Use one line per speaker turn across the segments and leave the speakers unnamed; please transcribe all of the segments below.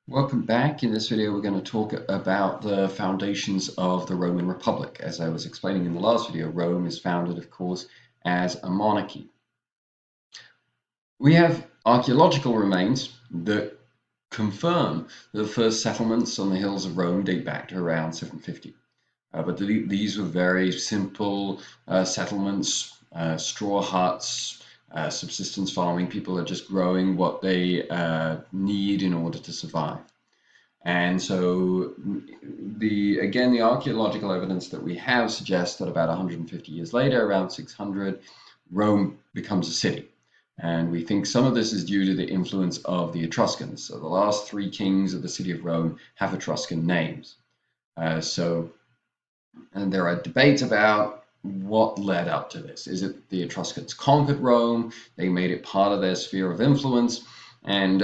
Welcome back. In this video, we're going to talk about the foundations of the Roman Republic. As I was explaining in the last video, Rome is founded, of course, as a monarchy. We have archaeological remains that confirm that the first settlements on the hills of Rome date back to around 750. But these were very simple settlements, straw huts, subsistence farming. People are just growing what they need in order to survive. And so the archaeological evidence that we have suggests that about 150 years later, around 600, Rome becomes a city. And we think some of this is due to the influence of the Etruscans. So the last three kings of the city of Rome have Etruscan names. And there are debates about what led up to this. Is it the Etruscans conquered Rome? They made it part of their sphere of influence and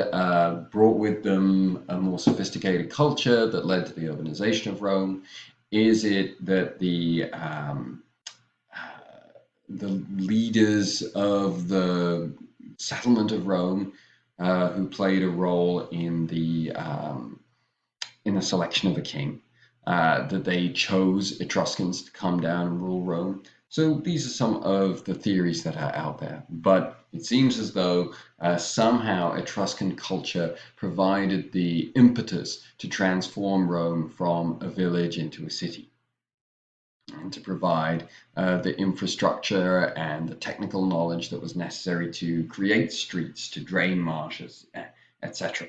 brought with them a more sophisticated culture that led to the urbanization of Rome? Is it that the leaders of the settlement of Rome who played a role in the selection of a king, that they chose Etruscans to come down and rule Rome? So these are some of the theories that are out there, but it seems as though somehow Etruscan culture provided the impetus to transform Rome from a village into a city, and to provide the infrastructure and the technical knowledge that was necessary to create streets, to drain marshes, etc.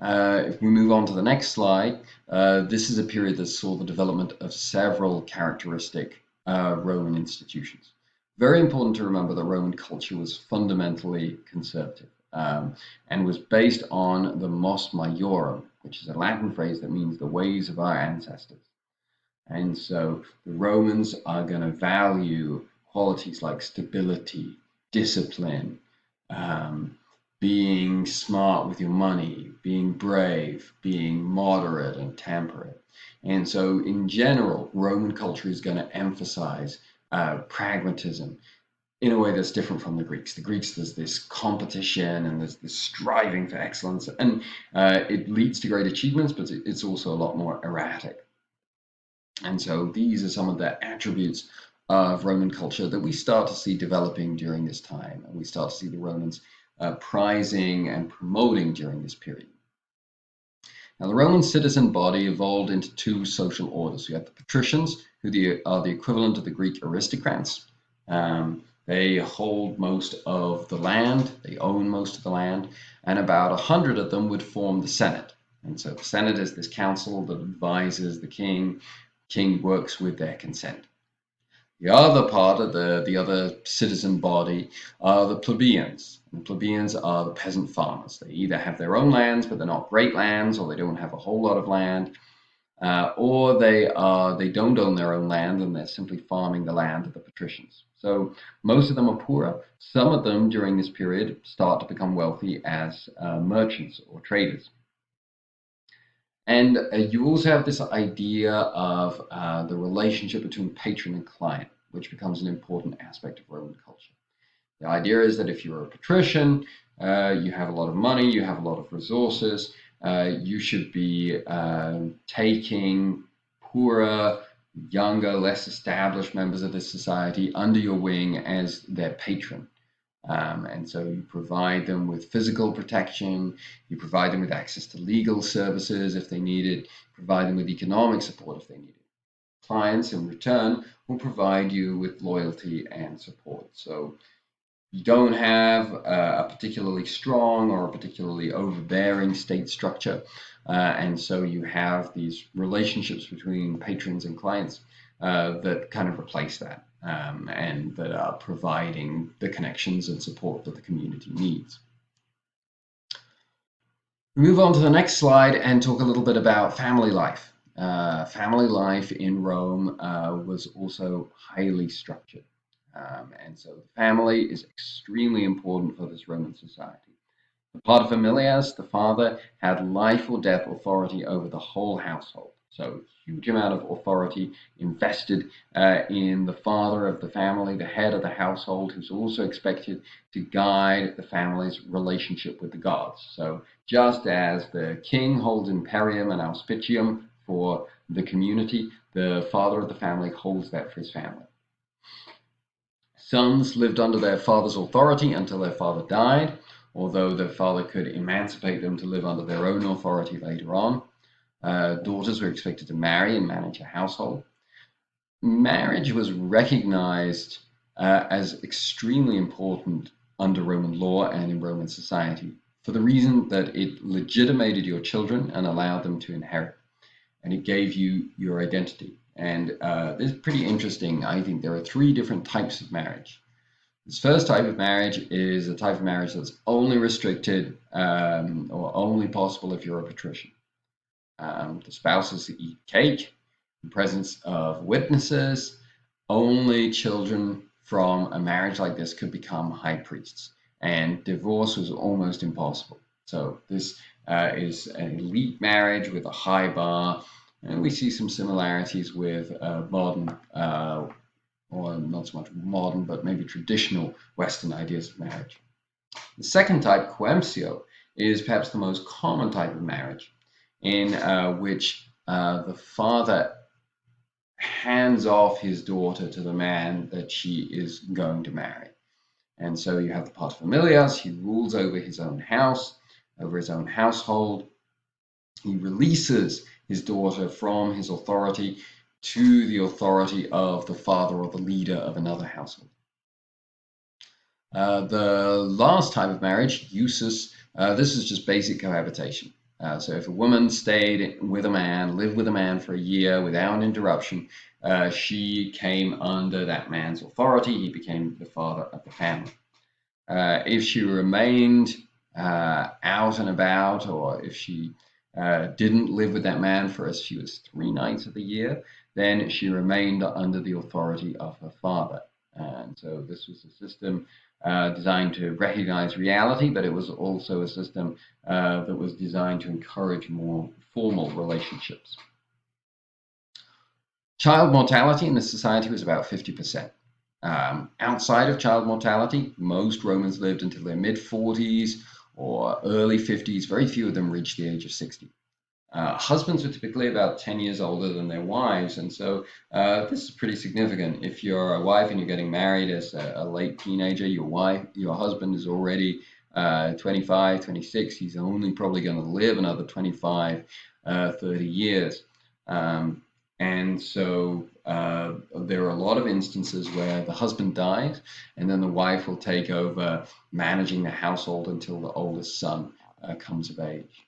If we move on to the next slide, this is a period that saw the development of several characteristic Roman institutions. Very important to remember that Roman culture was fundamentally conservative and was based on the mos maiorum, which is a Latin phrase that means the ways of our ancestors. And so the Romans are going to value qualities like stability, discipline, being smart with your money, being brave, being moderate and temperate. And so in general, Roman culture is going to emphasize pragmatism in a way that's different from the Greeks. The Greeks, there's this competition and there's this striving for excellence, and it leads to great achievements, but it's also a lot more erratic. And so these are some of the attributes of Roman culture that we start to see developing during this time, and we start to see the Romans prizing and promoting during this period. Now, the Roman citizen body evolved into two social orders. We have the Patricians, who are the equivalent of the Greek aristocrats. They hold most of the land, they own most of the land, and about 100 of them would form the Senate. And so the Senate is this council that advises the king. King works with their consent. The other part of the other citizen body are the plebeians. And the plebeians are the peasant farmers. They either have their own lands, but they're not great lands, or they don't have a whole lot of land, or they don't own their own land and they're simply farming the land of the patricians. So most of them are poorer. Some of them during this period start to become wealthy as merchants or traders. And you also have this idea of the relationship between patron and client, which becomes an important aspect of Roman culture. The idea is that if you're a patrician, you have a lot of money, you have a lot of resources, you should be taking poorer, younger, less established members of this society under your wing as their patron. And so you provide them with physical protection, you provide them with access to legal services if they need it, provide them with economic support if they need it. Clients, in return, will provide you with loyalty and support. So you don't have a particularly strong or a particularly overbearing state structure. And so you have these relationships between patrons and clients that kind of replace that. And that are providing the connections and support that the community needs. We move on to the next slide and talk a little bit about family life. Family life in Rome was also highly structured. And so the family is extremely important for this Roman society. The paterfamilias, the father, had life or death authority over the whole household. So huge amount of authority invested in the father of the family, the head of the household, who's also expected to guide the family's relationship with the gods. So just as the king holds imperium and auspicium for the community, the father of the family holds that for his family. Sons lived under their father's authority until their father died, although their father could emancipate them to live under their own authority later on. Daughters were expected to marry and manage a household. Marriage was recognized as extremely important under Roman law and in Roman society for the reason that it legitimated your children and allowed them to inherit, and it gave you your identity. And this is pretty interesting. I think there are three different types of marriage. This first type of marriage is a type of marriage that's only restricted or only possible if you're a patrician. The spouses eat cake in presence of witnesses. Only children from a marriage like this could become high priests, and divorce was almost impossible. So this is an elite marriage with a high bar, and we see some similarities with modern, or not so much modern, but maybe traditional Western ideas of marriage. The second type, coempsio, is perhaps the most common type of marriage, in which the father hands off his daughter to the man that she is going to marry. And so you have the paterfamilias. He rules over his own house, over his own household. He releases his daughter from his authority to the authority of the father or the leader of another household. The last type of marriage, usus, this is just basic cohabitation. So if a woman stayed with a man, lived with a man for a year without interruption, she came under that man's authority. He became the father of the family. If she remained out and about, or if she didn't live with that man for as few as 3 nights of the year, then she remained under the authority of her father. And so this was a system designed to recognize reality, but it was also a system that was designed to encourage more formal relationships. Child mortality in the society was about 50%. Outside of child mortality, most Romans lived until their mid-40s or early 50s. Very few of them reached the age of 60. Husbands were typically about 10 years older than their wives, and so this is pretty significant. If you're a wife and you're getting married as a late teenager, your husband is already 25, 26. He's only probably going to live another 25, 30 years. And so there are a lot of instances where the husband dies, and then the wife will take over managing the household until the oldest son comes of age.